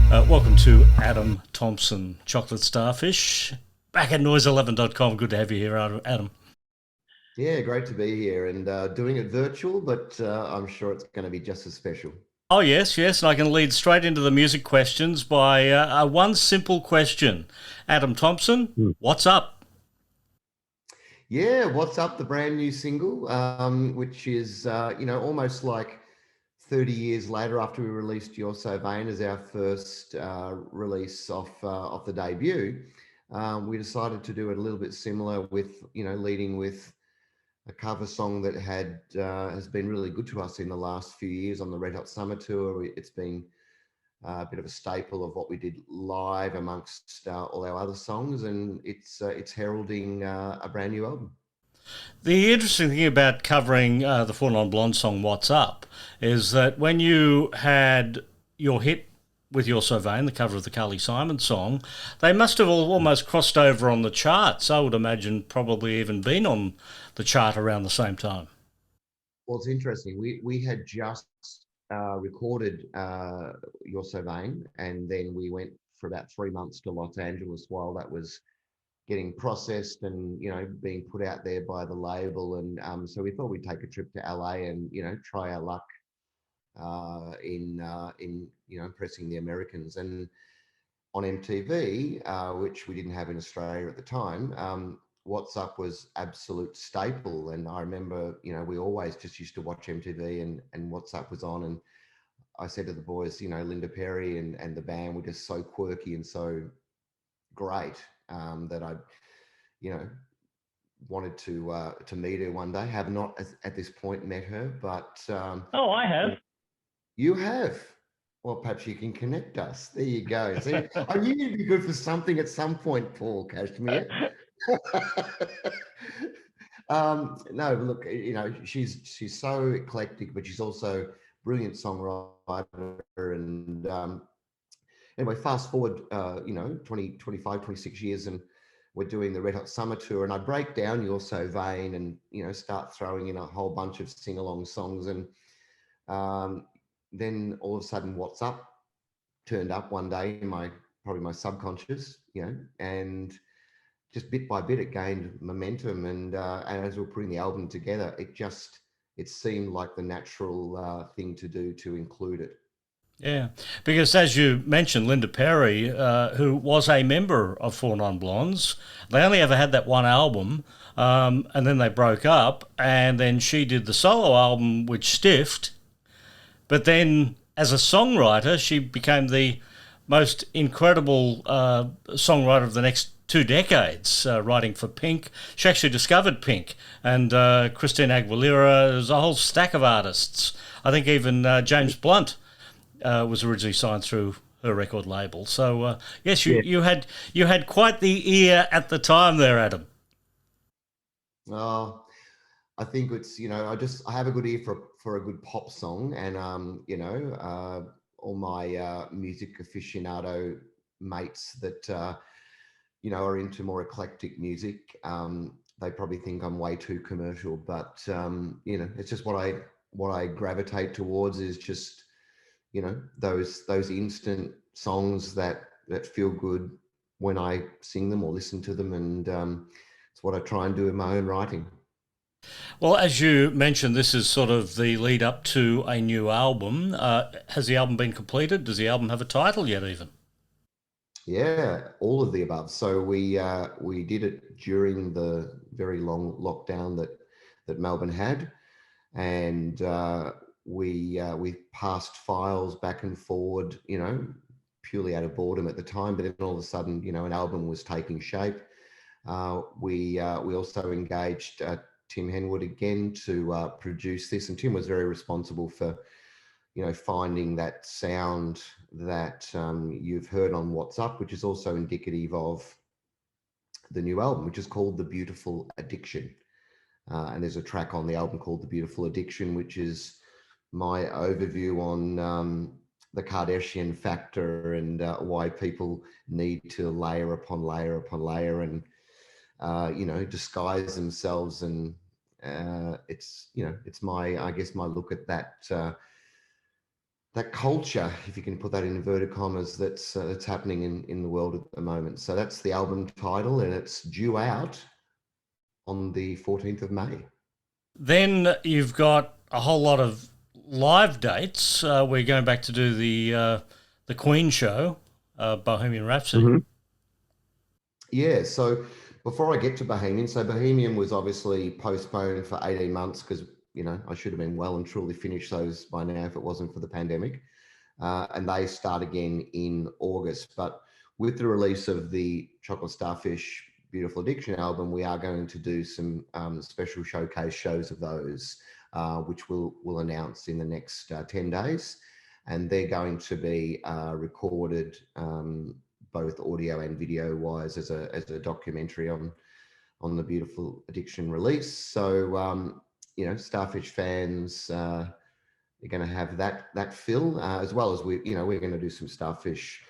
Welcome to Adam Thompson, Chocolate Starfish, back at noise11.com. Good to have you here, Adam. Yeah, great to be here and doing it virtual, but I'm sure it's going to be just as special. Oh, yes, yes, and I can lead straight into the music questions by one simple question. Adam Thompson, Hmm. what's up? Yeah, What's Up, the brand new single, which is, almost like 30 years later after we released You're So Vain as our first release off the debut. We decided to do it a little bit similar with, leading with a cover song that has been really good to us in the last few years on the Red Hot Summer Tour. It's been a bit of a staple of what we did live amongst all our other songs, and it's heralding a brand new album. The interesting thing about covering the Four Non Blonde song "What's Up" is that when you had your hit with "You're So Vain," the cover of the Carly Simon song, they must have all almost crossed over on the charts. I would imagine probably even been on the chart around the same time. Well, it's interesting. We had just recorded You're So Vain, and then we went for about 3 months to Los Angeles while that was getting processed and being put out there by the label. And so we thought we'd take a trip to LA and try our luck in impressing the Americans. And on MTV, which we didn't have in Australia at the time, What's Up was absolute staple. And I remember, we always just used to watch MTV, and What's Up was on. And I said to the boys, Linda Perry and the band were just so quirky and so great, that I, you know, wanted to meet her one day. Have not at this point met her, but Oh, I have. you have. Well, perhaps you can connect us. There you go. See, I knew you'd be good for something at some point, Paul Cashmere. No, look, she's so eclectic, but she's also a brilliant songwriter. And anyway, fast forward, 20, 25, 26 years, and we're doing the Red Hot Summer Tour, and I break down You're So Vain and, start throwing in a whole bunch of sing-along songs. And um, then all of a sudden, What's Up turned up one day in probably my subconscious, and just bit by bit it gained momentum. And as we we're putting the album together, it seemed like the natural thing to do to include it. Yeah, because as you mentioned, Linda Perry, who was a member of Four Non Blondes, they only ever had that one album, and then they broke up, and then she did the solo album, which stiffed. But then, as a songwriter, she became the most incredible songwriter of the next 2 decades, writing for Pink. She actually discovered Pink and Christina Aguilera. There's a whole stack of artists. I think even James Blunt was originally signed through her record label. So yes, you, Yeah. you had quite the ear at the time there, Adam. Oh, I think it's I have a good ear for a good pop song. And all my music aficionado mates that are into more eclectic music, they probably think I'm way too commercial, but it's just what I gravitate towards is just those instant songs that feel good when I sing them or listen to them. And it's what I try and do in my own writing. Well, as you mentioned, this is sort of the lead up to a new album. Has the album been completed? Does the album have a title yet, even? Yeah, all of the above. So we did it during the very long lockdown that Melbourne had, and we passed files back and forward, purely out of boredom at the time. But then all of a sudden, an album was taking shape. We also engaged Tim Henwood again to produce this, and Tim was very responsible for finding that sound that you've heard on What's Up, which is also indicative of the new album, which is called The Beautiful Addiction. And there's a track on the album called The Beautiful Addiction, which is my overview on the Kardashian factor, and why people need to layer upon layer upon layer, and disguise themselves. And it's my, I guess, my look at that that culture, if you can put that in inverted commas, that's happening in the world at the moment. So that's the album title, and it's due out on the 14th of May. Then you've got a whole lot of live dates. We're going back to do the Queen show, Bohemian Rhapsody. Mhm. Yeah. So before I get to Bohemian, so Bohemian was obviously postponed for 18 months because, I should have been well and truly finished those by now if it wasn't for the pandemic. And they start again in August. But with the release of the Chocolate Starfish Beautiful Addiction album, we are going to do some special showcase shows of those, which we'll announce in the next 10 days. And they're going to be recorded both audio and video wise as a documentary on the Beautiful Addiction release. So, Starfish fans, you're going to have that fill, as well as we're going to do some Starfish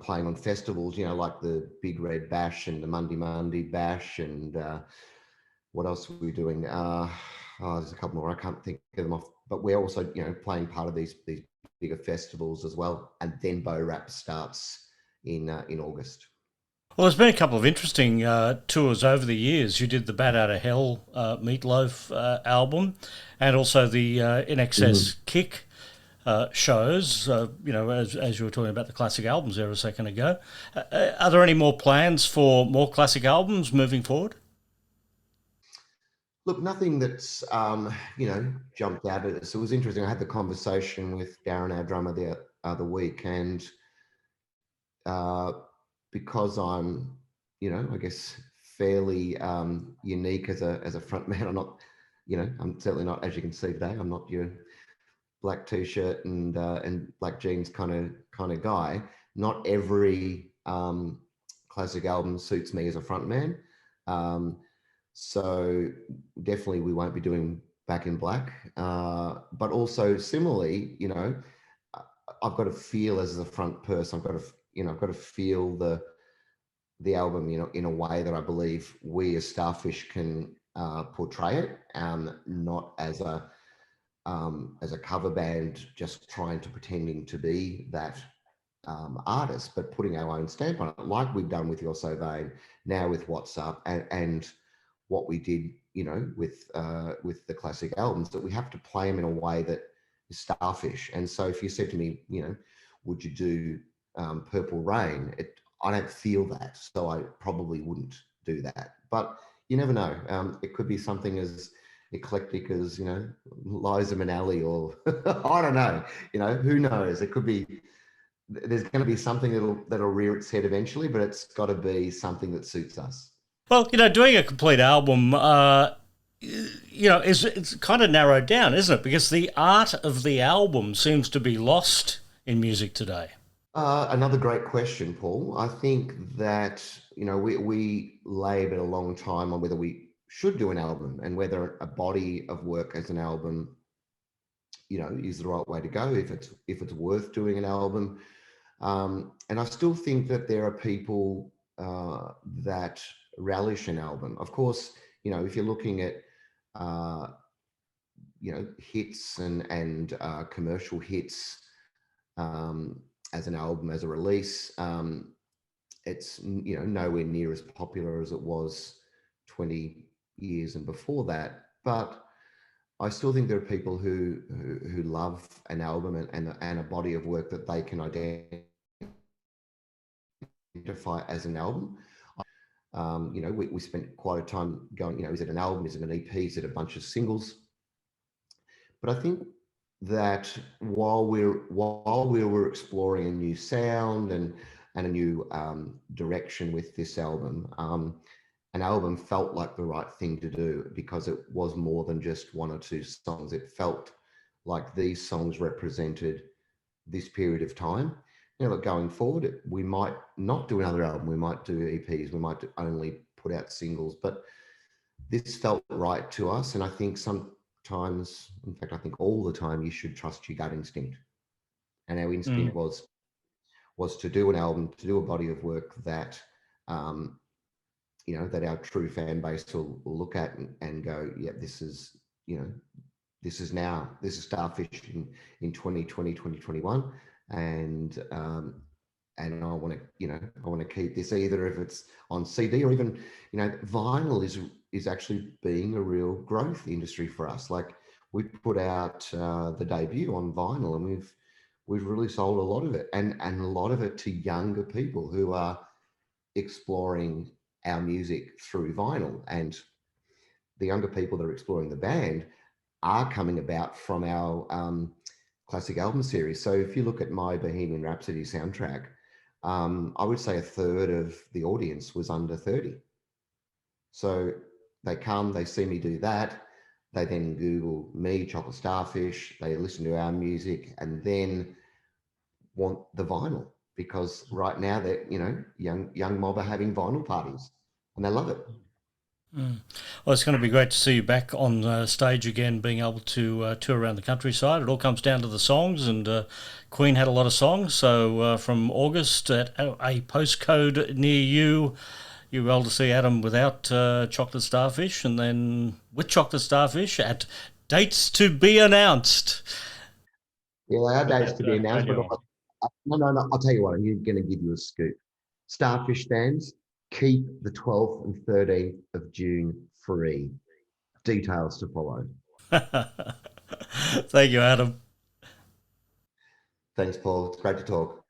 playing on festivals, like the Big Red Bash and the Monday Bash, and what else are we doing? There's a couple more. I can't think of them off, but we're also playing part of these bigger festivals as well. And then Bo Rap starts in August. Well, there's been a couple of interesting tours over the years. You did the Bat Out of Hell Meatloaf album, and also the In Mhm. Excess Kick shows. As you were talking about the classic albums there a second ago. Are there any more plans for more classic albums moving forward? Look, nothing that's jumped out at us. It was interesting. I had the conversation with Darren, our drummer, the other week, and uh, because I'm, I guess fairly unique as a front man. I'm not, I'm certainly not, as you can see today, I'm not your black t-shirt and black jeans kind of guy. Not every classic album suits me as a front man. Um, so definitely we won't be doing Back in Black. But also similarly, I've got to feel as the front person. I've got to feel the album, in a way that I believe we as Starfish can portray it, not as a cover band, just trying to pretending to be that artist, but putting our own stamp on it, like we've done with You're So Vain, now with What's Up, and what we did, with the classic albums, that we have to play them in a way that is Starfish. And so, if you said to me, would you do Purple Rain? I don't feel that, so I probably wouldn't do that. But you never know. It could be something as eclectic as Liza Minnelli, or I don't know. Who knows? It could be. There's going to be something that'll rear its head eventually, but it's got to be something that suits us. Well, doing a complete album, is it's kind of narrowed down, isn't it? Because the art of the album seems to be lost in music today. Another great question, Paul. I think that we labored a long time on whether we should do an album, and whether a body of work as an album, is the right way to go. If it's worth doing an album, and I still think that there are people that relish an album. Of course, if you're looking at uh, hits and commercial hits, as an album, as a release, it's nowhere near as popular as it was 20 years and before that. But I still think there are people who love an album and a body of work that they can identify as an album. We spent quite a time going, is it an album? Is it an EP? Is it a bunch of singles? But I think that while we were exploring a new sound and a new direction with this album, an album felt like the right thing to do, because it was more than just one or two songs. It felt like these songs represented this period of time. Look, going forward, we might not do another album. We might do EPs. We might only put out singles. But this felt right to us, and I think sometimes, in fact, I think all the time, you should trust your gut instinct. And our instinct Mm. was to do an album, to do a body of work that that our true fan base will look at and go, yeah, this is, this is Starfish in 2020, 2021. And and I want to, I want to keep this, either if it's on CD or even, vinyl is actually being a real growth industry for us. Like, we put out the debut on vinyl, and we've really sold a lot of it, and a lot of it to younger people who are exploring our music through vinyl. And the younger people that are exploring the band are coming about from our classic album series. So if you look at my Bohemian Rhapsody soundtrack, I would say a third of the audience was under 30. So they come, they see me do that. They then Google me, Chocolate Starfish. They listen to our music and then want the vinyl, because right now they're, young mob are having vinyl parties and they love it. Mm. Well, it's going to be great to see you back on stage again, being able to tour around the countryside. It all comes down to the songs, and Queen had a lot of songs. So from August at a postcode near you, you were able to see Adam without Chocolate Starfish, and then with Chocolate Starfish at dates to be announced. Yeah, our With dates that to be announced, but annual. no, no, no. I'll tell you what, I'm going to give you a scoop. Starfish stands, keep the 12th and 13th of June free. Details to follow. Thank you, Adam. Thanks, Paul. It's great to talk.